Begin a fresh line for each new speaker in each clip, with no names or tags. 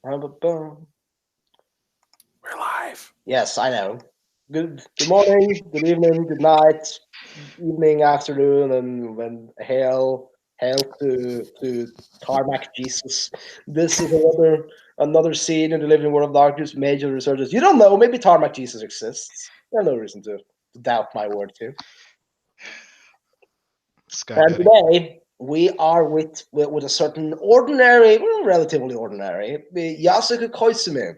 Ba-ba-bum.
We're live.
Yes, I know. Good morning, good evening, good night, evening, afternoon, and when hail to Tarmac Jesus. This is another scene in the Living World of Darkness. Major researchers. You don't know. Maybe Tarmac Jesus exists. There's no reason to doubt my word too.
Sky
And
Daddy.
today we are with a certain ordinary, relatively ordinary, Yasuko Koizumi.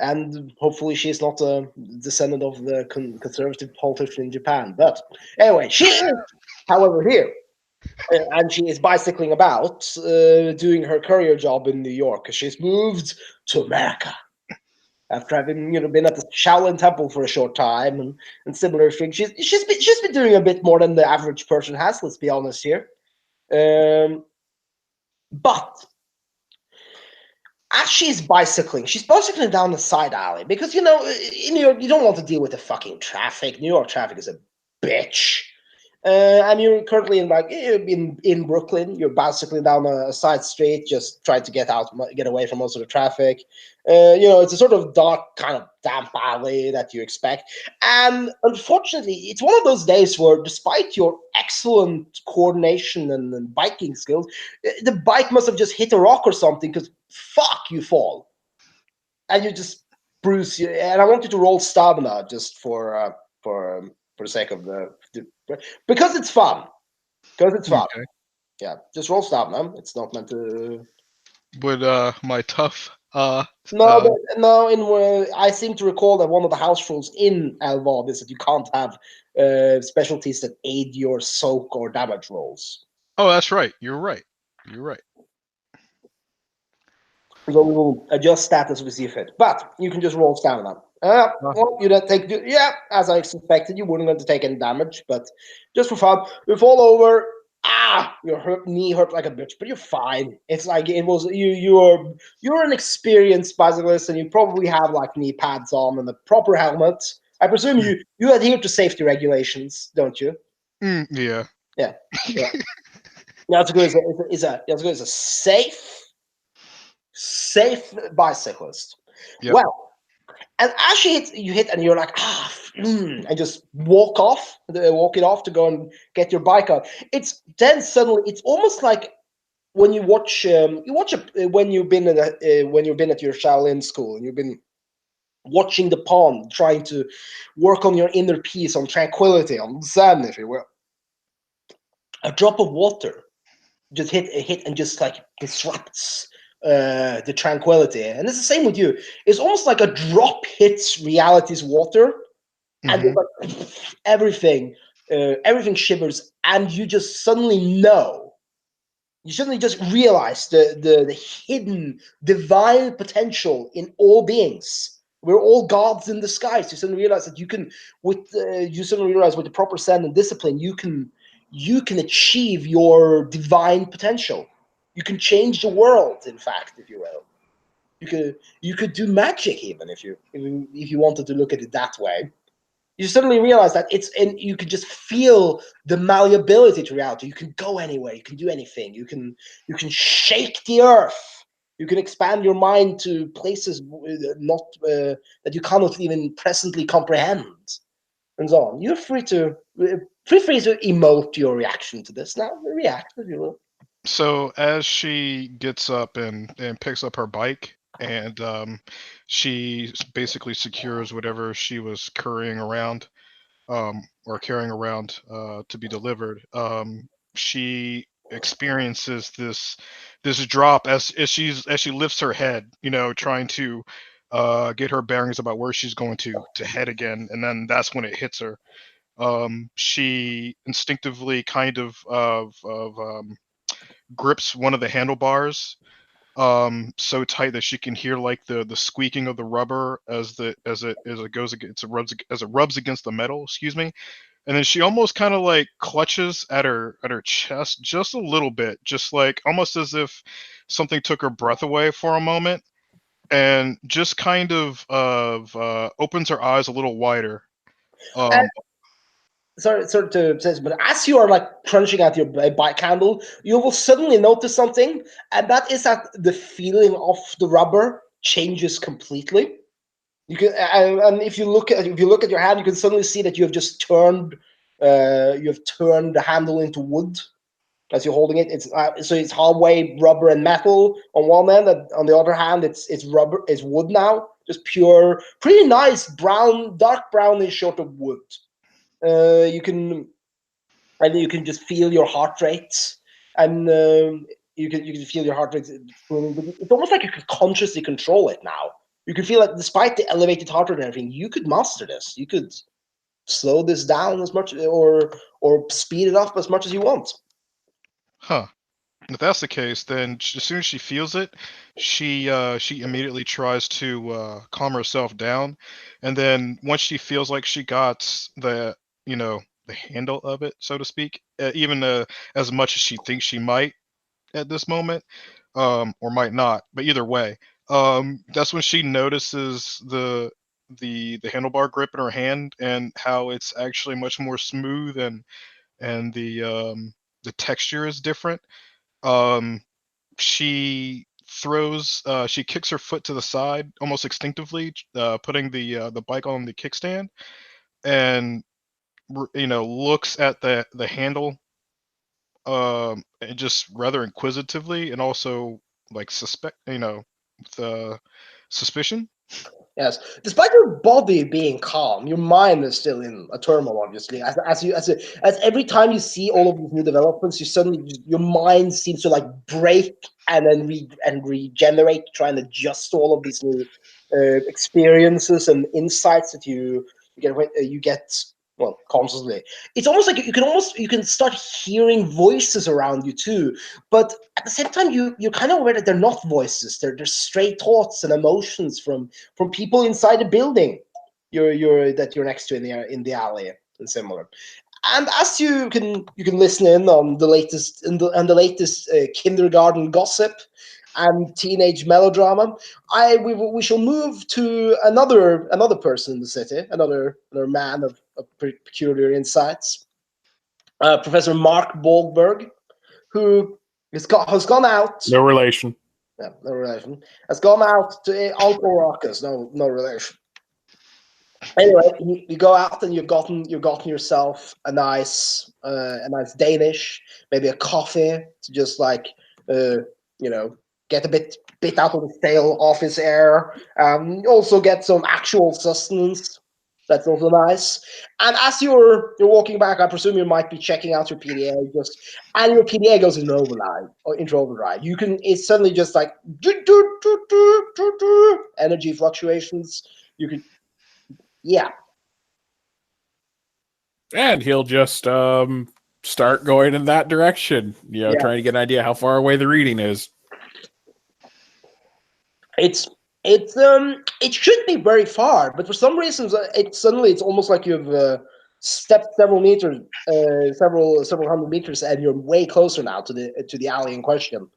And hopefully she's not a descendant of the conservative politics in Japan. But anyway, she is, however, here. And she is bicycling about, doing her career job in New York. She's moved to America after having, been at the Shaolin Temple for a short time and similar things. She's been doing a bit more than the average person has. Let's be honest here. But as she's bicycling down the side alley because in New York you don't want to deal with the fucking traffic. New York traffic is a bitch. And you're currently in Brooklyn. You're bicycling down a side street, just trying to get away from most of the traffic. It's a sort of dark, kind of damp alley that you expect. And unfortunately, it's one of those days where, despite your excellent coordination and biking skills, the bike must have just hit a rock or something. Because fuck, you fall, and you just bruise. And I want you to roll stamina just for the sake of the because it's fun. Because it's fun.
Okay.
Yeah, just roll stamina. It's not meant to.
Would my tough
No, but no. I seem to recall that one of the house rules in Alvad is that you can't have specialties that aid your soak or damage rolls.
oh, that's right. You're right. You're right.
So we will adjust that as we see fit. But you can just roll stamina.
Uh,
Well, you don't take. Yeah, as I suspected, you wouldn't going to take any damage, but just for fun, you fall over. Your knee hurt like a bitch, but you're fine. It's like it was you. You're an experienced bicyclist, and you probably have like knee pads on and a proper helmet. I presume you adhere to safety regulations, don't you?
yeah.
Yeah, yeah. That's good. That's good. It's a safe bicyclist.
Yep.
Well, and as you hit, and you're like, and just walk it off to go and get your bike out. It's then suddenly, it's almost like when when you've been at your Shaolin school and you've been watching the pond, trying to work on your inner peace, on tranquility, on zen, if you will. A drop of water just hit and just like disrupts the tranquility. And it's the same with you. It's almost like a drop hits reality's water, and
Hmm.
like everything shivers, and you just suddenly know. You suddenly just realize the hidden divine potential in all beings. We're all gods in disguise. You suddenly realize that you suddenly realize with the proper zen and discipline, you can achieve your divine potential. You can change the world, in fact, if you will. You could do magic even if you wanted to look at it that way. You suddenly realize that and you can just feel the malleability to reality. You can go anywhere, you can do anything, you can shake the earth, you can expand your mind to places not that you cannot even presently comprehend, and so on. You're feel free to emote your reaction to this now. React if you will.
So as she gets up and picks up her bike and she basically secures whatever she was carrying around or carrying around to be delivered, she experiences this drop as she lifts her head, trying to get her bearings about where she's going to head again, and then that's when it hits her. She instinctively kind of grips one of the handlebars so tight that she can hear like the squeaking of the rubber as it goes as it rubs against the metal, excuse me. And then she almost kind of like clutches at her chest just a little bit, just like almost as if something took her breath away for a moment, and just kind of opens her eyes a little wider.
And
um
sorry to say this, but as you are like crunching at your bike handle, you will suddenly notice something, and that is that the feeling of the rubber changes completely. You can, and if you look at your hand, you can suddenly see that you have just turned the handle into wood as you're holding it. So it's halfway rubber and metal on one end, and on the other hand, it's rubber, it's wood now, just pure, pretty nice brown, dark brownish sort of wood. You can just feel your heart rate, and you can feel your heart rate. It's almost like you can consciously control it now. You can feel that despite the elevated heart rate and everything, you could master this. You could slow this down as much, or speed it up as much as you want.
Huh. If that's the case, then as soon as she feels it, she immediately tries to calm herself down, and then once she feels like she got the the handle of it, so to speak, even as much as she thinks she might at this moment, or might not, but either way, that's when she notices the handlebar grip in her hand and how it's actually much more smooth, and the texture is different. Um, she kicks her foot to the side almost instinctively, putting the bike on the kickstand, and looks at the handle, and just rather inquisitively, and also like with suspicion.
Yes, despite your body being calm, your mind is still in a turmoil. Obviously, as every time you see all of these new developments, you suddenly your mind seems to like break and then regenerate, try and adjust to all of these new experiences and insights that you get well consciously. It's almost like you can start hearing voices around you too, but at the same time you're kind of aware that they're not voices. They're stray thoughts and emotions from people inside the building you're next to in the alley and similar. And as you can listen in on the latest latest kindergarten gossip and teenage melodrama, we shall move to another person in the city, another man of peculiar insights, Professor Mark Bolberg, who has gone out.
No relation.
Yeah, no relation. Has gone out to Uncle Raucus. No relation. Anyway, you go out and you've gotten yourself a nice Danish, maybe a coffee to just like uh, get a bit out of the stale office air. Also get some actual sustenance. That's also nice. And as you're walking back, I presume you might be checking out your PDA, and your PDA goes into override or into override. It's suddenly just like energy fluctuations. You could, yeah.
And he'll just start going in that direction,
Yeah,
trying to get an idea how far away the reading is.
it should be very far, but for some reasons, it's almost like you've stepped several meters, several hundred meters, and you're way closer now to the alley in question.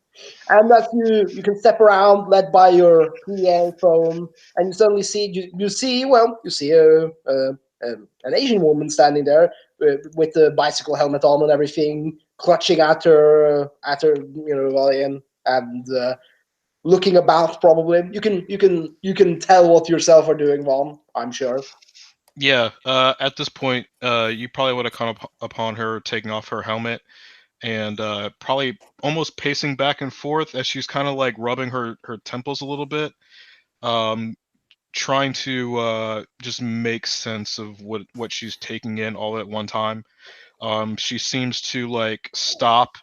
And that you can step around, led by your PA phone, and you suddenly see an Asian woman standing there with the bicycle helmet on and everything, clutching at her volume, and looking about. Probably you can tell what yourself are doing, Vaughn. I'm sure.
Yeah. At this point, you probably would have come upon her taking off her helmet, and probably almost pacing back and forth as she's kind of like rubbing her temples a little bit, um, trying to just make sense of what she's taking in all at one time. She seems to like stop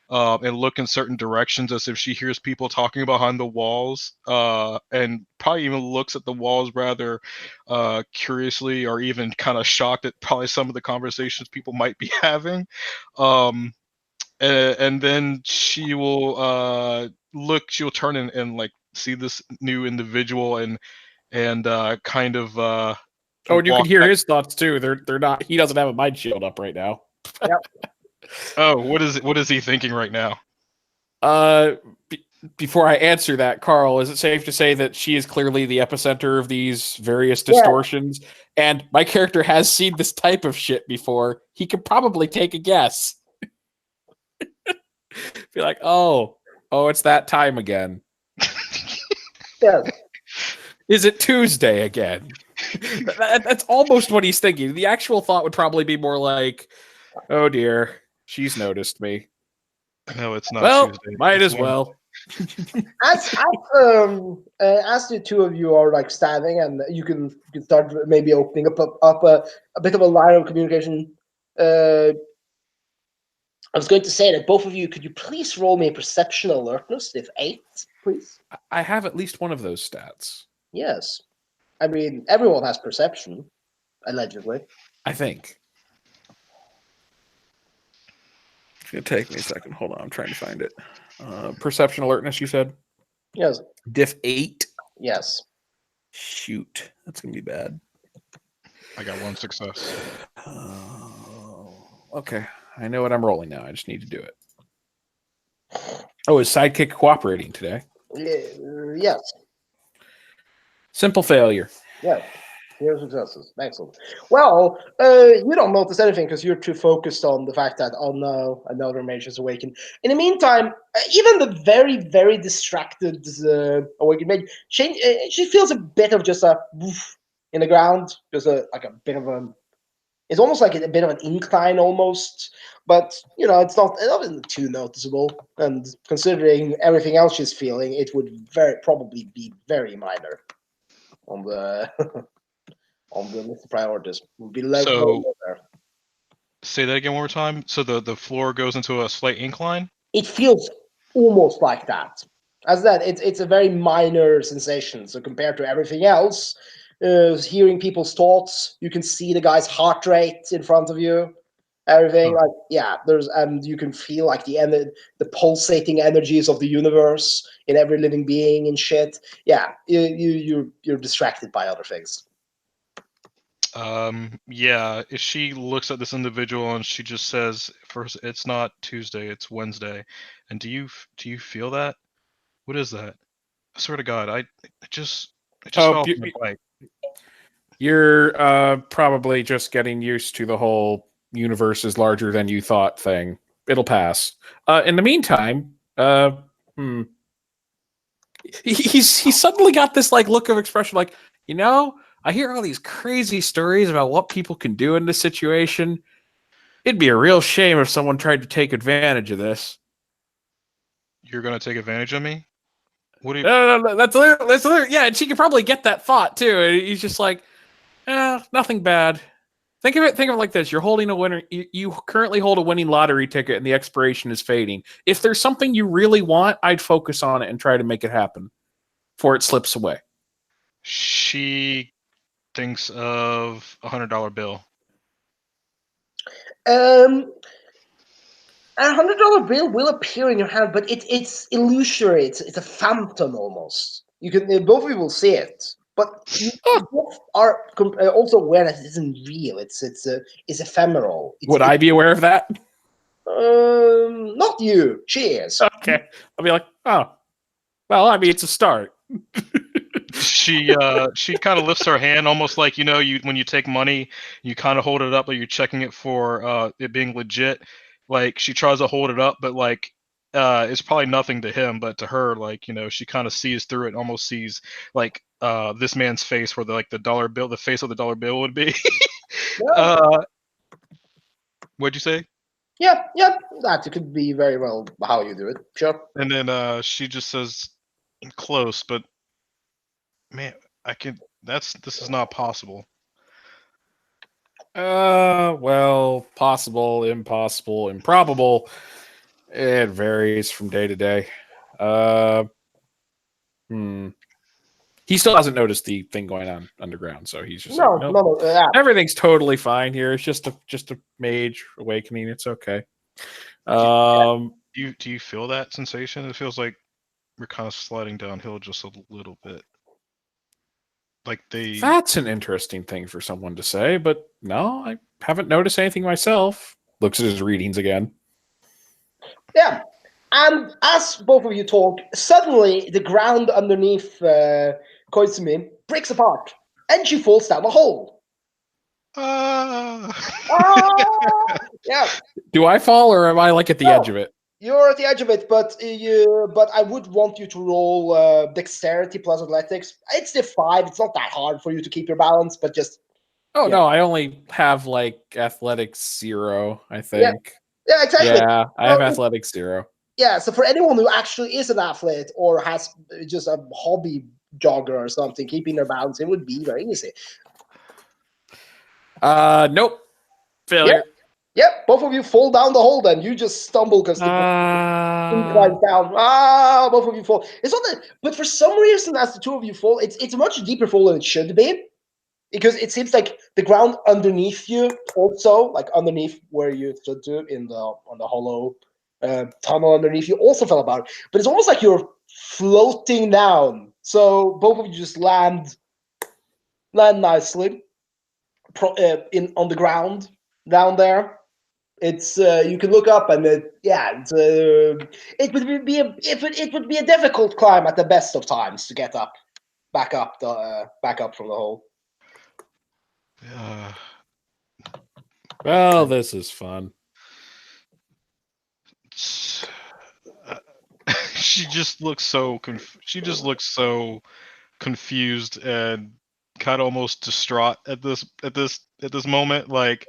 and look in certain directions as if she hears people talking behind the walls, and probably even looks at the walls rather curiously, or even kind of shocked at probably some of the conversations people might be having. Um, and then she'll turn and like see this new individual, and kind of
Oh, and you can
walk
hear
back.
his thoughts too. They're not. He doesn't have a mind shield up right now.
Yep.
Oh, what is he thinking right now?
Uh, before I answer that, Carl, is it safe to say that she is clearly the epicenter of these various distortions? Yeah. And my character has seen this type of shit before. He could probably take a guess. Be like, oh, it's that time again.
Yes.
Is it Tuesday again? That's almost what he's thinking. The actual thought would probably be more like, oh dear, she's noticed me.
No, it's not Tuesday.
Might
it's
as well.
As the two of you are like standing, and you can start maybe opening up a bit of a line of communication. I was going to say that both of you, could you please roll me a perception alertness, if 8, please?
I have at least one of those stats.
Yes. I mean, everyone has perception, allegedly.
I think. It's going to take me a second. Hold on. I'm trying to find it. Perception alertness, you said?
Yes.
Diff 8?
Yes.
Shoot. That's going to be bad.
I got 1 success.
Okay. I know what I'm rolling now. I just need to do it. Oh, is Sidekick cooperating today?
Yes.
Simple failure.
Yeah. 0 successes. Excellent. Well, you don't notice anything because you're too focused on the fact that, oh no, another mage has awakened. In the meantime, even the very, very distracted awakened mage, she feels a bit of just a woof in the ground. Just a bit of a... It's almost like a bit of an incline almost. But, it's not too noticeable. And considering everything else she's feeling, it would probably be very minor on the... on the list of priorities. Would be
so, there. Say that again one more time. So the floor goes into a slight incline?
It feels almost like that. As that, it's a very minor sensation. So compared to everything else, hearing people's thoughts, you can see the guy's heart rate in front of you. Everything and you can feel like the pulsating energies of the universe in every living being and shit. Yeah, you're distracted by other things.
Yeah, if she looks at this individual and she just says, first, it's not Tuesday, it's Wednesday. And do you feel that? What is that? I swear to God, I just fell off my bike.
You're probably just getting used to the whole universe is larger than you thought thing. It'll pass. In the meantime, he's suddenly got this like look of expression like, I hear all these crazy stories about what people can do in this situation. It'd be a real shame if someone tried to take advantage of this.
You're going to take advantage of me?
What do you... No, that's literally, yeah, and she could probably get that thought, too. And he's just like, nothing bad. Think of it like this. You're holding a winner. You currently hold a winning lottery ticket, and the expiration is fading. If there's something you really want, I'd focus on it and try to make it happen before it slips away.
She thinks of $100 bill.
A $100 bill will appear in your hand, but it's illusory. It's a phantom almost. You can both of you will see it, but you both are also aware that it isn't real. It's ephemeral.
Would I be aware of that?
Not you. She is.
Okay, I'll be like, oh, well, I mean, it's a start.
She kind of lifts her hand, almost like when you take money, you kind of hold it up, like you're checking it for it being legit. Like she tries to hold it up, but like it's probably nothing to him, but to her, like she kind of sees through it, almost sees like this man's face, where the dollar bill, the face of the dollar bill would be. What'd you say?
Yeah, that could be very well how you do it. Sure.
And then she just says, "Close, but." Man, this is not possible.
Well, possible, impossible, improbable. It varies from day to day. He still hasn't noticed the thing going on underground, so he's just no. Everything's totally fine here. It's just a mage awakening. It's okay.
Do you feel that sensation? It feels like we're kind of sliding downhill just a little bit.
That's an interesting thing for someone to say, but no, I haven't noticed anything myself. Looks at his readings again.
Yeah. And as both of you talk, suddenly the ground underneath Koizumi breaks apart, and she falls down a hole. Ah! Yeah.
Do I fall, or am I like at the edge of it?
You're at the edge of it, but I would want you to roll dexterity plus athletics. It's the 5. It's not that hard for you to keep your balance, but just.
Oh no, I only have like athletics 0, I think.
Yeah, exactly.
Yeah, I have athletics 0.
Yeah, so for anyone who actually is an athlete or has just a hobby jogger or something, keeping their balance, it would be very easy.
Nope. Failure.
Yep, both of you fall down the hole then. You just stumble because the climbs down. Both of you fall. It's not that, but for some reason, as the two of you fall, it's a much deeper fall than it should be. Because it seems like the ground underneath you also, like underneath where you stood to on the hollow tunnel underneath you also fell apart. But it's almost like you're floating down. So both of you just land nicely on the ground down there. It's you can look up and it would be a difficult climb at the best of times to get back up from the hole.
Well, this is fun.
She just looks so confused and kind of almost distraught at this moment. Like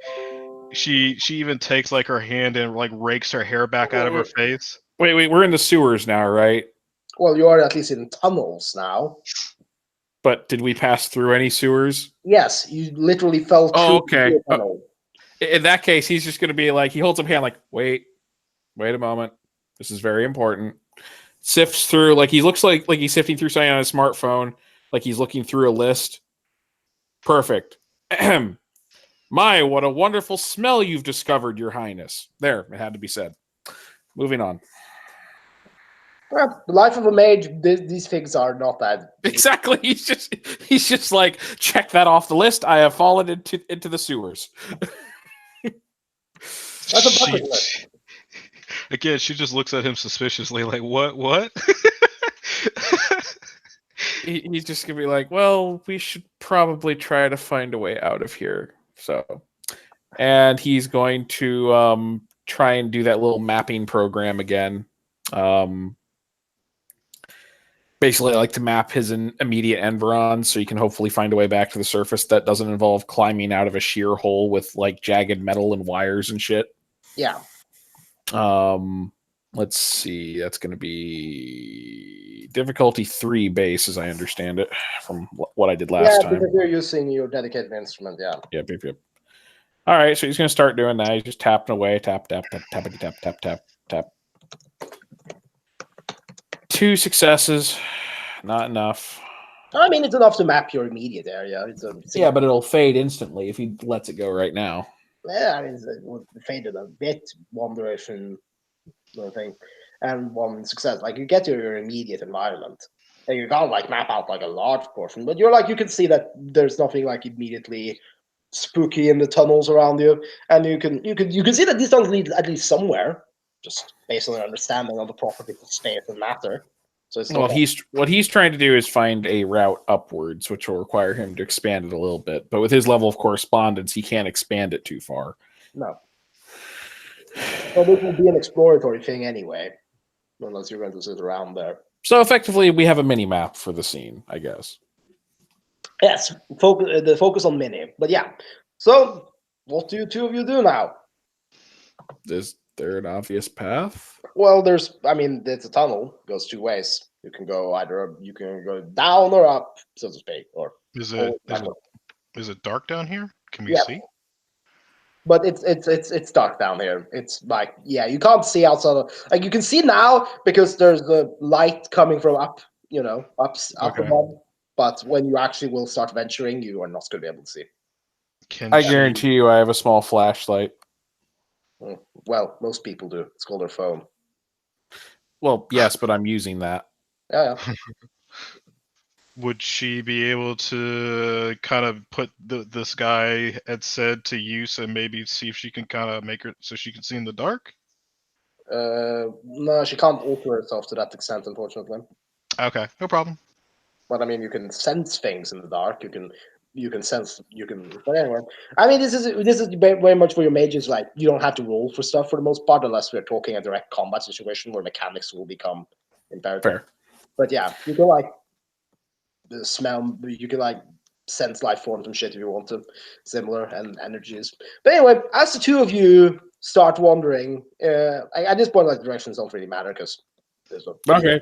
she even takes like her hand and like rakes her hair back out of her face.
Wait, we're in the sewers now, right?
Well, you are at least in tunnels now.
But did we pass through any sewers?
Yes, you literally fell through the tunnel.
In that case, he's just going to be like, he holds up a hand like, wait a moment. This is very important. Sifts through, like he looks like he's sifting through something on his smartphone, like he's looking through a list. Perfect. My, what a wonderful smell you've discovered, Your Highness. There, it had to be said. Moving on.
Well, the life of a mage, these things are not that.
Exactly. He's just like, check that off the list. I have fallen into the sewers.
That's a bucket list.
Again, she just looks at him suspiciously, like, what?
He's just gonna be like, well, we should probably try to find a way out of here. So, and he's going to try and do that little mapping program again. Basically, I like to map his immediate environs so you can hopefully find a way back to the surface that doesn't involve climbing out of a sheer hole with like jagged metal and wires and shit.
Yeah.
Let's see. That's going to be difficulty 3 base, as I understand it, from what I did last time.
Yeah, because you're using your dedicated instrument. Yeah.
Yep. All right, so he's going to start doing that. He's just tapping away, tap, 2 successes, not enough.
I mean, it's enough to map your immediate area.
Yeah, but it'll fade instantly if he lets it go right now.
Yeah, I mean, it would fade a bit, one duration, thing, and 1 success. Like, you get to your immediate environment. And you can't, like, map out, like, a large portion, but you can see that there's nothing, like, immediately spooky in the tunnels around you, and you can see that these tunnels lead at least somewhere, just based on your understanding of the properties of space and matter. So it's
what he's trying to do is find a route upwards, which will require him to expand it a little bit. But with his level of correspondence, he can't expand it too far.
No. So this will be an exploratory thing anyway, unless you're going to sit around there.
So effectively, we have a mini map for the scene, I guess.
Yes, the focus on mini. But yeah. So what do you two of you do now?
Is there an obvious path?
Well, it's a tunnel. It goes 2 ways. You can go down or up, so to speak. Or
is it dark down here? Can we see?
But it's dark down here. It's like, you can't see outside like, you can see now because there's the light coming from up above. But when you actually will start venturing, you are not going to be able to see.
I guarantee you I have a small flashlight.
Well, most people do. It's called their phone.
Well, yes, but I'm using that.
Yeah.
Would she be able to kind of put this guy had said to use and maybe see if she can kind of make her so she can see in the dark?
No, she can't alter herself to that extent, unfortunately.
Okay, no problem.
But I mean, you can sense things in the dark. You can sense But anyway, I mean, this is very much for your mages. Like, you don't have to roll for stuff for the most part, unless we're talking a direct combat situation where mechanics will become imperative.
Fair.
But yeah, you can like smell. You can like sense life forms and shit if you want to, similar and energies. But anyway, as the two of you start wandering, at this point, like, directions don't really matter because there's a
Okay.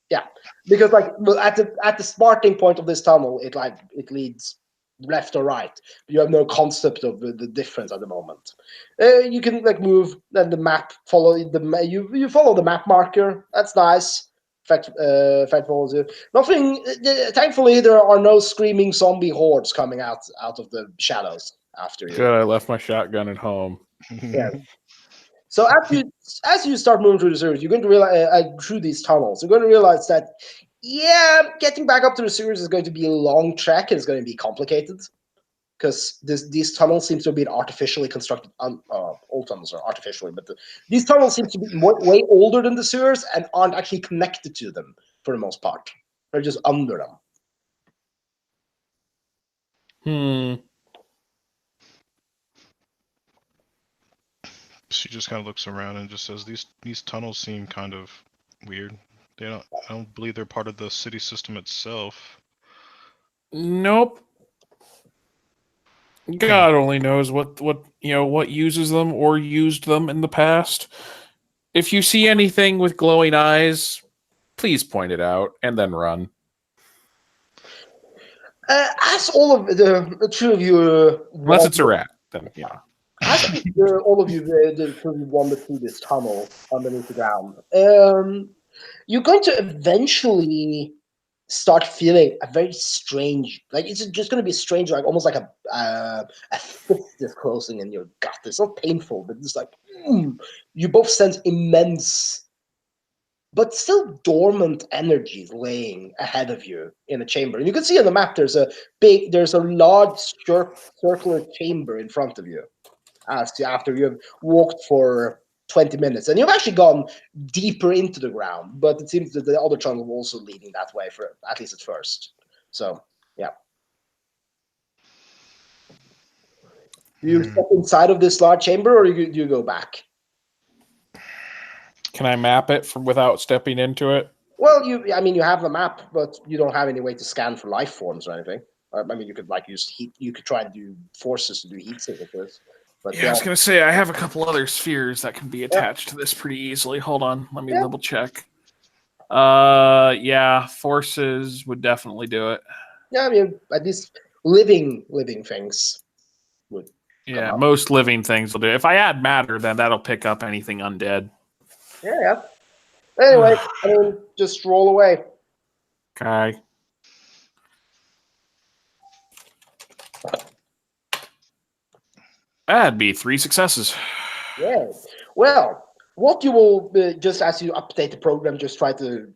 yeah, because like at the starting point of this tunnel, it leads left or right. You have no concept of the difference at the moment. You can like move, then the map you follow the map marker. That's nice. Fact follows you. Nothing. Thankfully, there are no screaming zombie hordes coming out of the shadows after you.
Good. I left my shotgun at home.
Yeah. So as you start moving through the series, you're going to realize through these tunnels, you're going to realize that getting back up to the series is going to be a long trek and it's going to be complicated because these tunnels seem to have been artificially constructed. All tunnels are artificially, but these tunnels seem to be way older than the sewers and aren't actually connected to them for the most part. They're just under them.
She just kind of looks around and just says, "These tunnels seem kind of weird. I don't believe they're part of the city system itself."
Nope. God only knows what uses them or used them in the past. If you see anything with glowing eyes, please point it out and then run.
As all of the two of you,
Unless it's a rat, then yeah.
As all of you wander through this tunnel underneath the ground, you're going to eventually start feeling a very strange, like it's just going to be strange, like almost like a fist is closing in your gut. It's not painful, but it's like you both sense immense, but still dormant energies laying ahead of you in a chamber. And you can see on the map there's a large circular chamber in front of you. After you have walked for 20 minutes, and you've actually gone deeper into the ground, but it seems that the other tunnel was also leading that way for at least at first. So, yeah. Do you step inside of this large chamber, or do you go back?
Can I map it without stepping into it?
Well, you have the map, but you don't have any way to scan for life forms or anything. I mean, you could use heat. You could try and do forces to do heat signatures. But
I was gonna say I have a couple other spheres that can be attached to this pretty easily. Hold on, let me double check. Forces would definitely do it.
Yeah, I mean, at least living things would.
Yeah, most living things will do it. If I add matter, then that'll pick up anything undead.
Yeah. Anyway, I mean, just roll away.
Okay. That'd be 3 successes.
Yeah. Well, what you will just as you update the program, just try to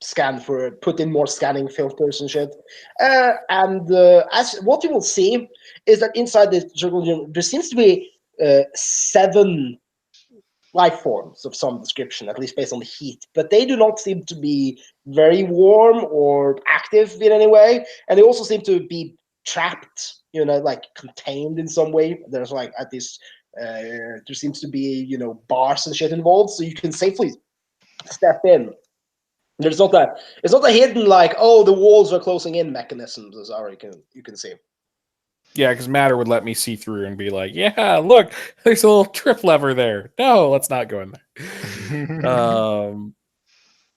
put in more scanning filters and shit. As what you will see is that inside the circle, there seems to be 7 life forms of some description, at least based on the heat, but they do not seem to be very warm or active in any way, and they also seem to be trapped, like contained in some way. There's like at least there seems to be bars and shit involved, so you can safely step in. It's not a hidden like, oh, the walls are closing in mechanisms, as you can see.
Yeah, because matter would let me see through and be like, yeah, look, there's a little trip lever there. No, let's not go in there.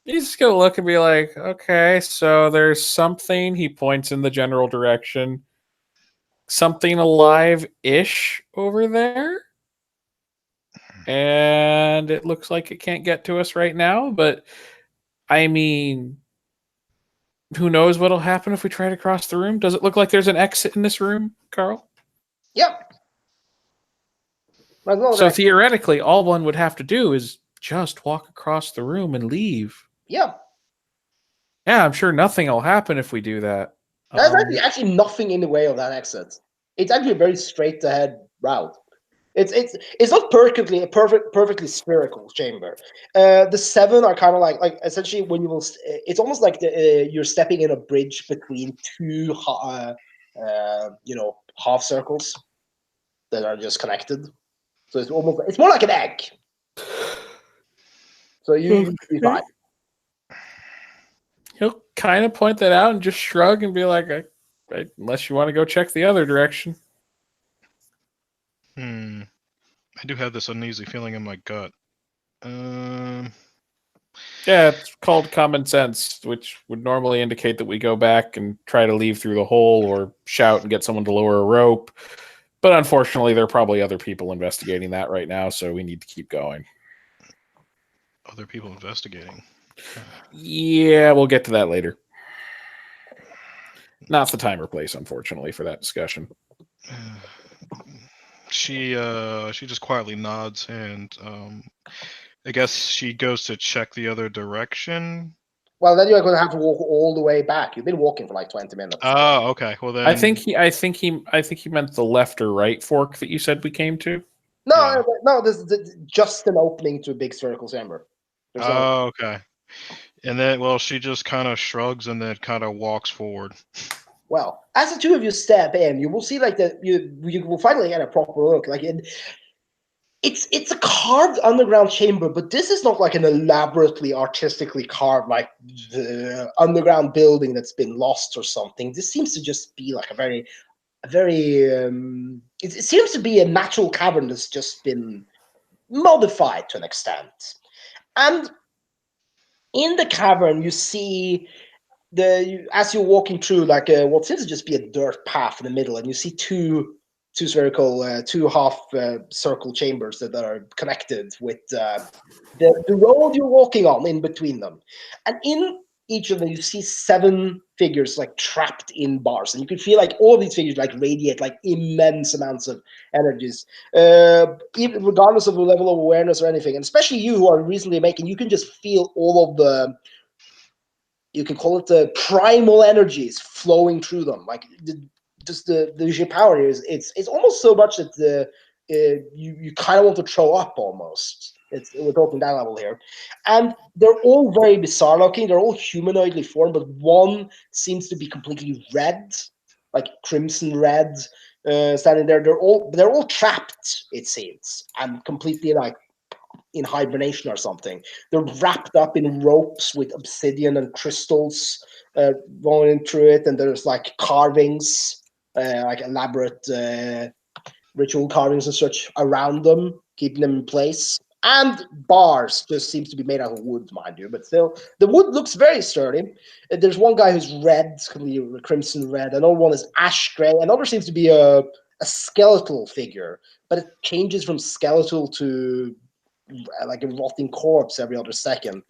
He's just gonna look and be like, okay, so there's something. He points in the general direction. Something alive-ish over there. And it looks like it can't get to us right now, but I mean, who knows what'll happen if we try to cross the room? Does it look like there's an exit in this room, Carl?
Yep.
So theoretically, all one would have to do is just walk across the room and leave.
Yeah.
Yeah, I'm sure nothing will happen if we do that.
There's actually nothing in the way of that exit. It's actually a very straight ahead route. It's not perfectly spherical chamber. The 7 are kind of like essentially when you will. It's almost like you're stepping in a bridge between two half circles that are just connected. So it's more like an egg. So you be fine.
He'll kind of point that out and just shrug and be like, unless you want to go check the other direction.
I do have this uneasy feeling in my gut.
Yeah, it's called common sense, which would normally indicate that we go back and try to leave through the hole or shout and get someone to lower a rope. But unfortunately, there are probably other people investigating that right now, so we need to keep going.
Other people investigating.
Yeah, we'll get to that later. Not the time or place, unfortunately, for that discussion.
She just quietly nods and I guess she goes to check the other direction.
Well, then you're going to have to walk all the way back. You've been walking for like 20 minutes.
Oh, okay. Well then,
I think he meant the left or right fork that you said we came to.
No, this is just an opening to a big circle chamber.
Okay. And then, well, she just kind of shrugs and then kind of walks forward.
Well, as the two of you step in, you will see like you will finally get a proper look. Like it's a carved underground chamber, but this is not like an elaborately artistically carved like the underground building that's been lost or something. This seems to just be like a very it seems to be a natural cavern that's just been modified to an extent. And in the cavern, you see as you're walking through like what seems to just be a dirt path in the middle, and you see two spherical, two half circle chambers that are connected with the road you're walking on in between them. And in each of them, you see 7 figures like trapped in bars, and you can feel like all of these figures like radiate like immense amounts of energies, even regardless of the level of awareness or anything. And especially you who are recently making, you can just feel all of the. You can call it the primal energies flowing through them, like the power here is it's almost so much that you kind of want to throw up almost. We're talking that level here, and they're all very bizarre looking. They're all humanoidly formed, but one seems to be completely red, like crimson red, standing there. They're all trapped, it seems, and completely like in hibernation or something. They're wrapped up in ropes with obsidian and crystals going through it, and there's like carvings, like elaborate ritual carvings and such around them, keeping them in place. And bars just seems to be made out of wood, mind you, but still, the wood looks very sturdy. There's one guy who's red, crimson red. Another one is ash gray. Another seems to be a skeletal figure, but it changes from skeletal to like a rotting corpse every other second.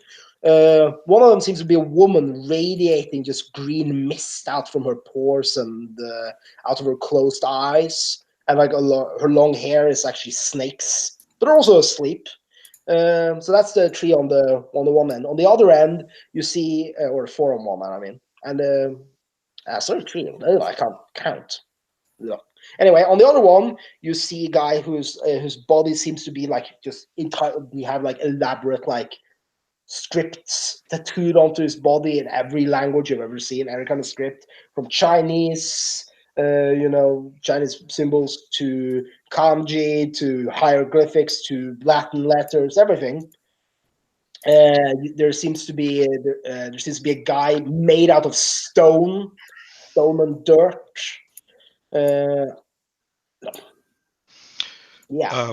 One of them seems to be a woman radiating just green mist out from her pores and out of her closed eyes, and like her long hair is actually snakes, but they're also asleep. So that's the 3 on the one end. On the other end, you see, or 4 on one end, I mean, and sorry, 3. I can't count. Yeah. Anyway, on the other one, you see a guy whose body seems to be like just entirely. We have like elaborate like scripts tattooed onto his body in every language you've ever seen, every kind of script, from Chinese, Chinese symbols to kanji to hieroglyphics to Latin letters, everything. There seems to be a guy made out of stone and dirt. Yeah.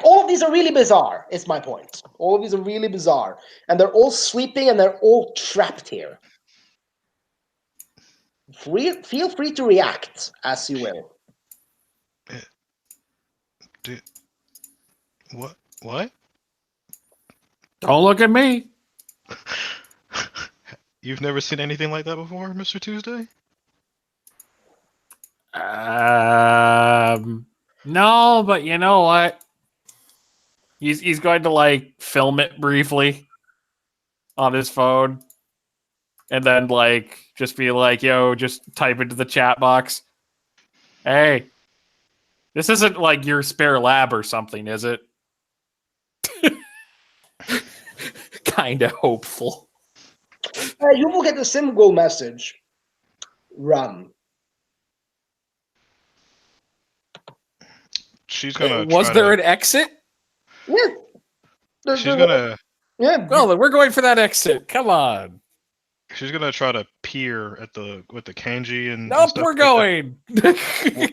All of these are really bizarre, is my point. All of these are really bizarre. And they're all sleeping and they're all trapped here. Feel free to react as you will.
What?
Don't look at me.
You've never seen anything like that before, Mr. Tuesday?
No, but you know what? He's going to like film it briefly on his phone, and then like just be like, "Yo, just type into the chat box. Hey, This isn't like your spare lab or something, is it? Kind of hopeful.
You will get the single message. Run.
She's gonna.
Was there an exit?
Yeah.
She's gonna.
Yeah.
Well, then we're going for that exit. Come on.
She's gonna try to peer at the with the kanji and.
Nope,
stuff
we're
like
going.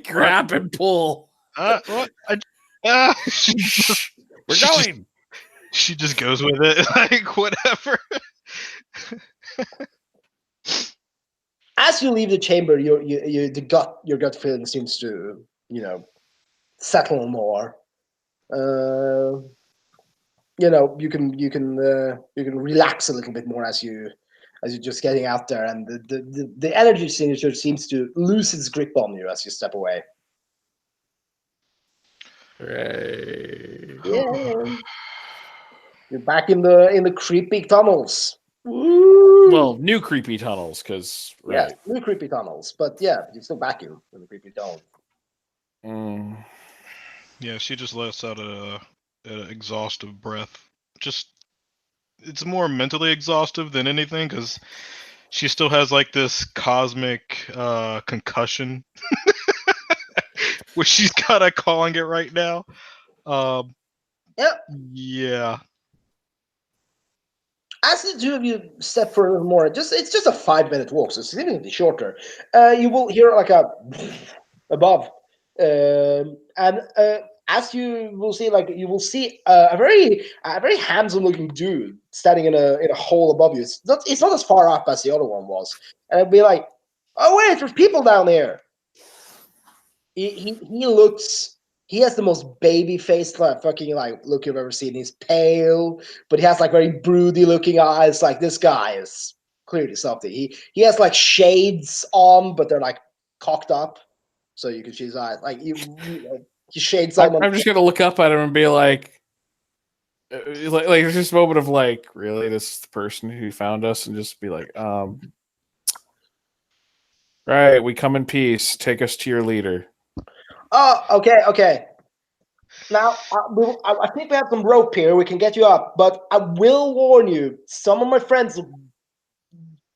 Grab and pull.
What?
We're going.
She just goes with it, like whatever.
As you leave the chamber, your gut feeling seems to settle more. You can relax a little bit more as you're just getting out there, and the energy signature seems to lose its grip on you as you step away.
Right.
Yeah. You're back in the creepy tunnels. Woo!
Well, new creepy tunnels, because
yeah, new creepy tunnels, but yeah, you're still back in the creepy tunnel.
Yeah, she just lets out an exhaustive breath. It's more mentally exhaustive than anything because she still has like this cosmic concussion, which she's kind of calling it right now. Yeah.
As the two of you step for a little more, it's just a 5-minute walk, so significantly shorter. You will hear like a above, and as you will see, a very handsome-looking dude standing in a hole above you. It's not as far up as the other one was, and it'd be like, oh wait, there's people down there. He looks. He has the most baby-faced fucking look you've ever seen. He's pale, but he has like very broody-looking eyes. Like this guy is clearly something. He has like shades on, but they're like cocked up, so you can see his eyes. Like he shades on.
I'm just gonna look up at him and be like there's just a moment of like, really, this is the person who found us, and just be like, right, we come in peace. Take us to your leader.
Oh, okay. Now, I think we have some rope here. We can get you up. But I will warn you, some of my friends are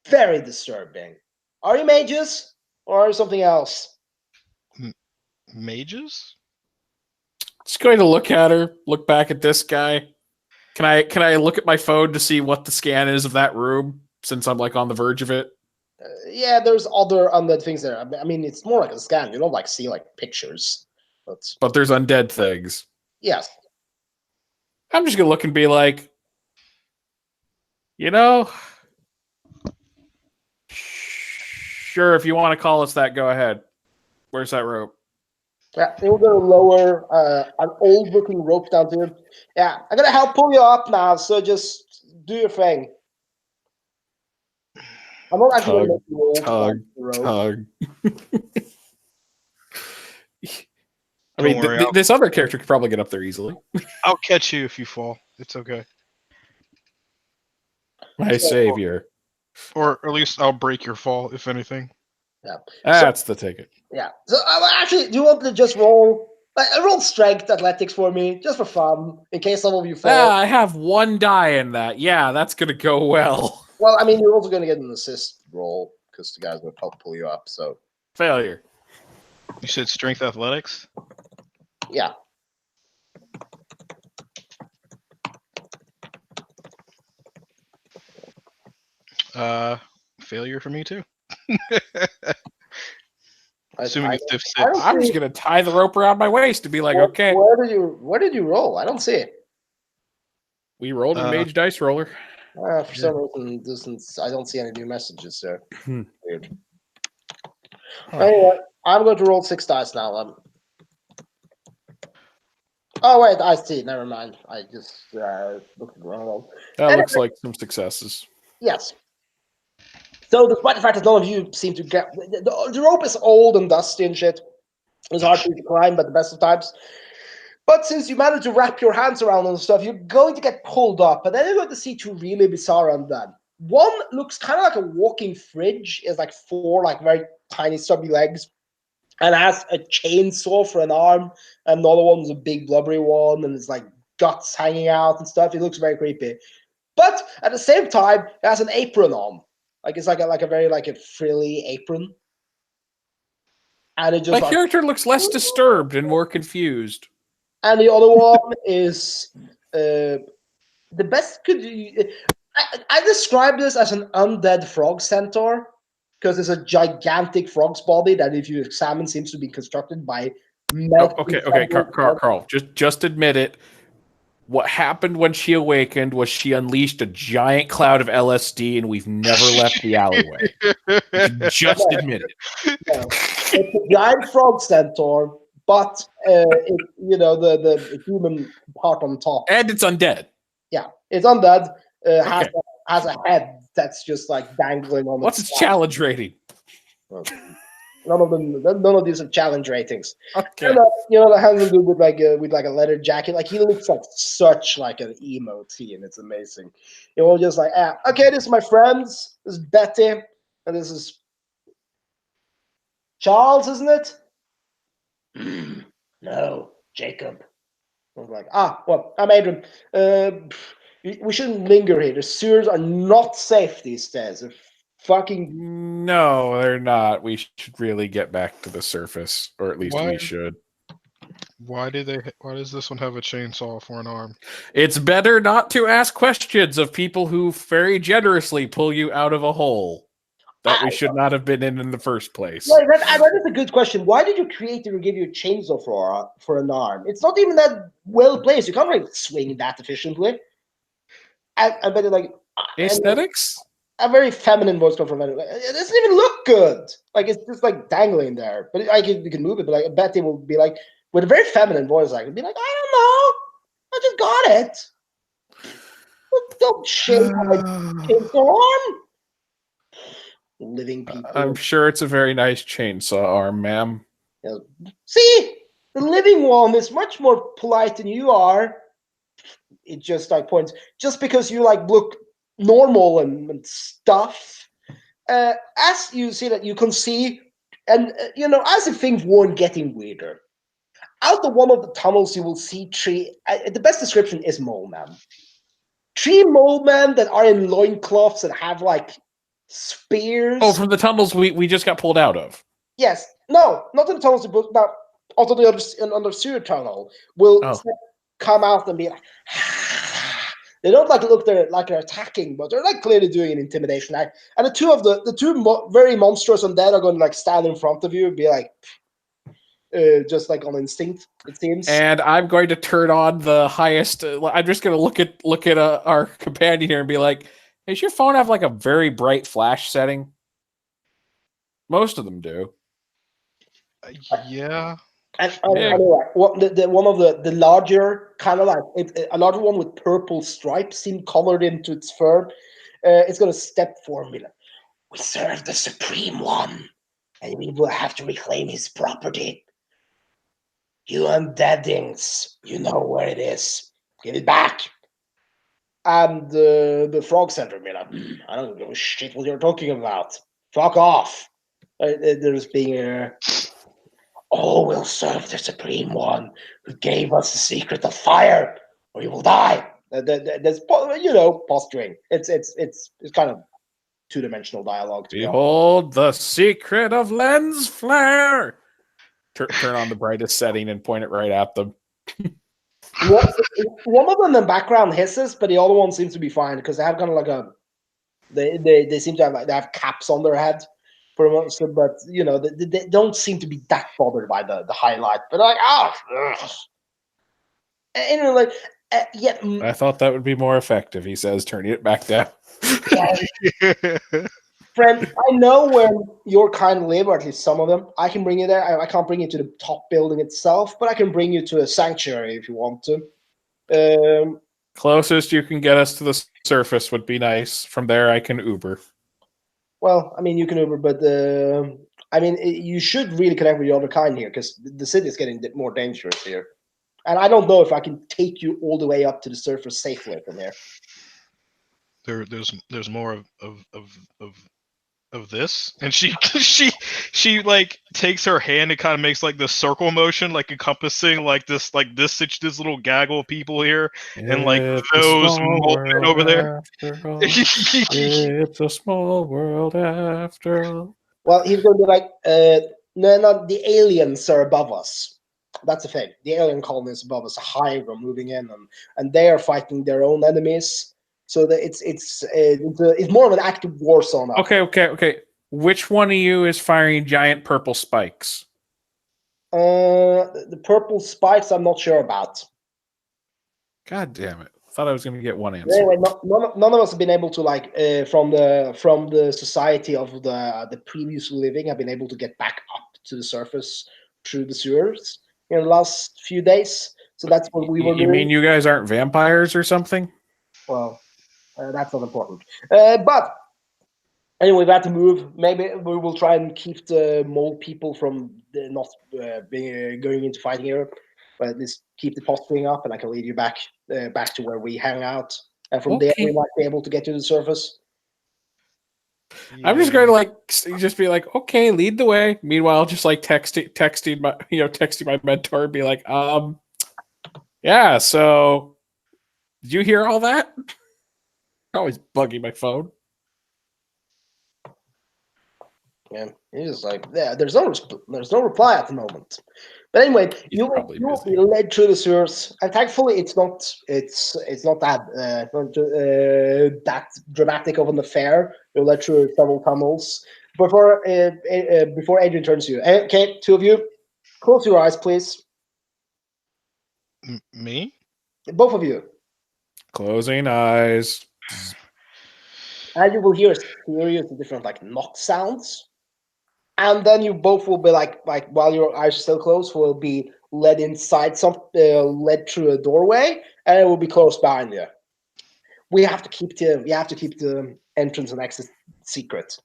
very disturbing. Are you mages? Or something else?
Mages?
Just going to look at her, look back at this guy. Can I look at my phone to see what the scan is of that room, since I'm like on the verge of it?
Yeah, there's other undead things there. I mean, it's more like a scan. You don't see pictures.
But there's undead things.
Yes.
I'm just gonna look and be like, sure, if you want to call us that, go ahead. Where's that rope?
Yeah, we're gonna lower an old-looking rope down to you. Yeah, I'm gonna help pull you up now. So just do your thing. I'm not actually gonna make you roll
tug. I mean, this other character could probably get up there easily.
I'll catch you if you fall. It's okay.
My savior.
Or at least I'll break your fall, if anything.
Yeah.
That's the ticket.
Yeah. So actually, do you want to just roll strength athletics for me, just for fun, in case some of you fall?
Yeah, I have 1 die in that. Yeah, that's gonna go well.
Well, I mean, you're also gonna get an assist roll because the guy's gonna help pull you up. So
failure.
You said strength athletics?
Yeah.
Failure for me too.
Assuming it's diff 6. I'm just gonna tie the rope around my waist to be like, okay.
Where did you roll? I don't see it.
We rolled a mage dice roller.
For some reason, I don't see any new messages there. Weird. Anyway, I'm going to roll 6 dice now. Oh wait, I see. Never mind. I just looked at the wrong one.
That looks like some successes.
Yes. So, despite the fact that none of you seem to get the rope is old and dusty and shit, it's hard for you to climb at the best of times. But since you managed to wrap your hands around and stuff, you're going to get pulled up, and then you're going to see 2 really bizarre undead. One looks kind of like a walking fridge. It's like 4 very tiny stubby legs, and has a chainsaw for an arm, and another one's a big blubbery one, and it's like guts hanging out and stuff. It looks very creepy. But at the same time, it has an apron on. Like it's like a very like a frilly apron. And it just
My
like,
character looks less disturbed and more confused.
and the other one is the best could you, I describe this as an undead frog centaur because it's a gigantic frog's body that, if you examine, seems to be constructed by
Okay, Carl, just admit it. What happened when she awakened was she unleashed a giant cloud of LSD, and we've never left the alleyway. Just admit it.
Yeah. It's a giant frog centaur, but the human part on top.
And it's undead.
Yeah, it's undead.
Okay.
Has a head that's just like dangling on the.
What's its challenge rating?
None of these have challenge ratings.
Okay.
The handsome dude with like a leather jacket. Like he looks like such like an emo teen. It's amazing. It was just like, okay, this is my friends. This is Betty, and this is Charles, isn't it? No, Jacob. I was like, well, I'm Adrian. We shouldn't linger here. The sewers are not safe these days. They're fucking.
No, they're not. We should really get back to the surface, or at least we should.
Why does this one have a chainsaw for an arm?
It's better not to ask questions of people who very generously pull you out of a hole that we should not have been in the first place.
Yeah, that is a good question. Why did you create it or give you a chainsaw for an arm? It's not even that well placed. You can't really swing that efficiently. I bet it like
aesthetics.
A very feminine voice come from it. It doesn't even look good. Like it's just like dangling there. But you can move it. But like I bet it will be like with a very feminine voice. Like it'd be like, I don't know. I just got it. Don't shake my chainsaw arm. Living people.
I'm sure it's a very nice chainsaw arm, ma'am.
See, the living one is much more polite than you are. It just like points. Just because you like look normal and stuff, as you see that you can see, and as if things weren't getting weirder. Out of one of the tunnels, you will see three. The best description is mole man. 3 mole men that are in loincloths and have like spears.
Oh, from the tunnels we just got pulled out of.
Yes. No, not in the tunnels, but also the other sewer tunnel will come out and be like, they don't like look like they're attacking, but they're like clearly doing an intimidation act. And the two very monstrous undead are going to like stand in front of you and be like, just like on instinct, it seems.
And I'm going to turn on the highest. I'm just going to look at our companion here and be like, "Does your phone have like a very bright flash setting?" Most of them do.
Yeah.
And anyway, one of the larger kind of like a larger one with purple stripes seem colored into its fur. It's going to step forward and be like, "We serve the Supreme One, and we will have to reclaim his property. You undeadings, you know where it is. Give it back." And the frog center be like, "I don't give a shit what you're talking about. Fuck off." There's being "Oh, we'll serve the Supreme One who gave us the secret of fire, or you will die." There's posturing. It's kind of 2-dimensional dialogue.
Behold the secret of lens flare. Turn on the brightest setting and point it right at them.
One of them in the background hisses, but the other one seems to be fine because they have kind of like they seem to have they have caps on their head for a moment, but they don't seem to be that bothered by the highlight. But like, anyway,
I thought that would be more effective. He says, turning it back down.
Friend, I know where your kind live, or at least some of them. I can bring you there. I can't bring you to the top building itself, but I can bring you to a sanctuary if you want to.
Closest you can get us to the surface would be nice. From there, I can Uber.
Well, I mean, you can Uber, but you should really connect with the other kind here because the city is getting more dangerous here. And I don't know if I can take you all the way up to the surface safely from here.
There's more of of this, and she like takes her hand and kind of makes like this circle motion, like encompassing like this this little gaggle of people here, and like
It's a
those
small
mole men
world
over there.
after all. It's a small world after all.
Well, he's going to be like, no, not the aliens are above us. That's the thing. The alien colonies above us, Hive are moving in, and they are fighting their own enemies. So that it's more of an active war zone. Now.
Okay. Which one of you is firing giant purple spikes?
The purple spikes, I'm not sure about.
God damn it! Thought I was going to get one answer.
Anyway, none of us have been able to from the society of the previous living have been able to get back up to the surface through the sewers in the last few days. So that's what we were doing.
You mean you guys aren't vampires or something?
Well, that's not important. But anyway, we've had to move. Maybe we will try and keep the mole people from not going into fighting here, but at least keep the posting up, and I can lead you back to where we hang out. And from there, we might be able to get to the surface.
Yeah. I'm just going to just be like, okay, lead the way. Meanwhile, just like texting my mentor and be like, yeah. So, did you hear all that? Always bugging my phone.
Yeah, he's just like, yeah. There's no reply at the moment. But anyway, you will be led through the sewers, and thankfully, it's not that dramatic of an affair. You're led through several tunnels. Before Adrian turns to you, okay, two of you, close your eyes, please.
Me?
Both of you.
Closing eyes.
And you will hear a series of different knock sounds. And then you both will be like while your eyes are still closed, will be led inside led through a doorway, and it will be closed behind you. We have to keep the entrance and exit secret.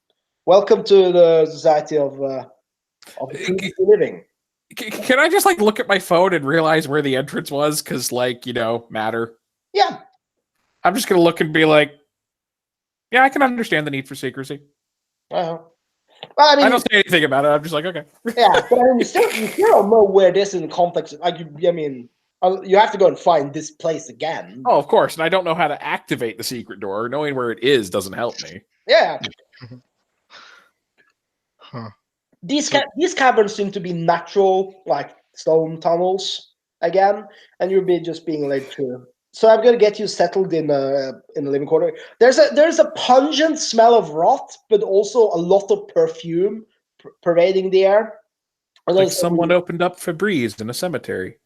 Welcome to the society of the living.
Can I just look at my phone and realize where the entrance was? Because matter.
Yeah.
I'm just gonna look and be like, yeah, I can understand the need for secrecy.
Well, I
don't say anything about it. I'm just like, okay.
Yeah, but you still don't know where this in context. You have to go and find this place again.
Oh, of course, and I don't know how to activate the secret door. Knowing where it is doesn't help me.
Yeah.
Huh.
These caverns seem to be natural, stone tunnels again, and you'll be just being led through. So I'm gonna get you settled in the living quarter. There's a pungent smell of rot, but also a lot of perfume pervading the air.
Like someone opened up Febreze in a cemetery.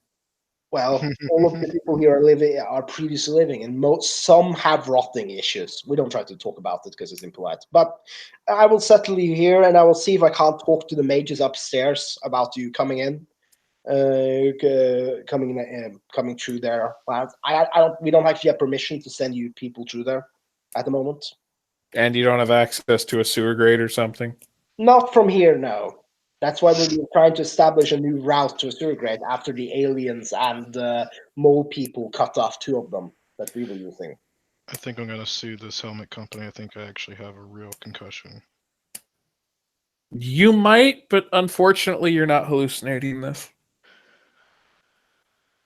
Well, all of the people here are previously living, and some have rotting issues. We don't try to talk about it because it's impolite. But I will settle you here, and I will see if I can't talk to the mages upstairs about you coming in. Coming through their plans. We don't actually have permission to send you people through there at the moment.
And you don't have access to a sewer grate or something?
Not from here, no. That's why we're trying to establish a new route to a sewer grate after the aliens and mole people cut off two of them that we were using.
I think I'm gonna sue this helmet company. I think I actually have a real concussion.
You might, but unfortunately, you're not hallucinating this.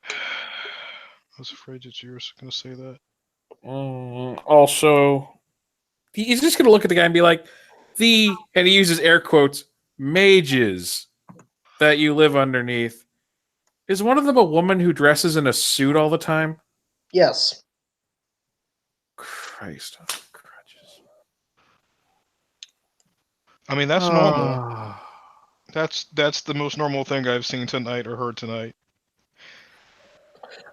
I was afraid that you were going to say that.
Also, he's just going to look at the guy and be like, and he uses air quotes, mages that you live underneath. Is one of them a woman who dresses in a suit all the time?
Yes.
Christ. Crutches.
I mean, that's normal. That's the most normal thing I've seen tonight or heard tonight.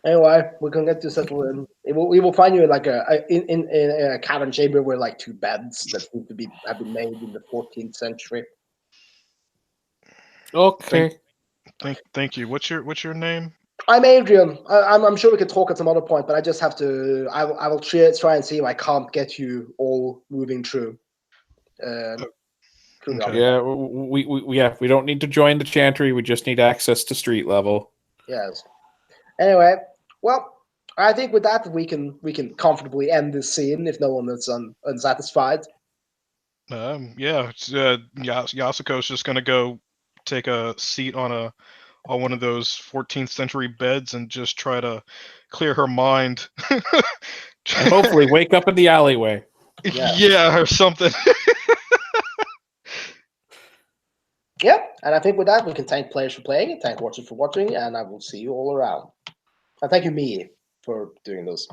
Anyway, we can get you settled in. We will find you in a cabin chamber with two beds that seem to have been made in the 14th century.
Okay.
Thank you. What's your name?
I'm Adrian. I'm sure we could talk at some other point, but I just have to. I will try and see if I can't get you all moving through.
Okay. Yeah, we don't need to join the chantry. We just need access to street level.
Yes. Anyway, well, I think with that we can comfortably end this scene if no one is unsatisfied.
Yeah, Yasuko's just gonna go take a seat on one of those 14th century beds and just try to clear her mind.
And hopefully wake up in the alleyway.
Yeah.
Yeah, or something.
Yep. And I think with that, we can thank players for playing, thank watchers for watching, and I will see you all around. And thank you, me, for doing those.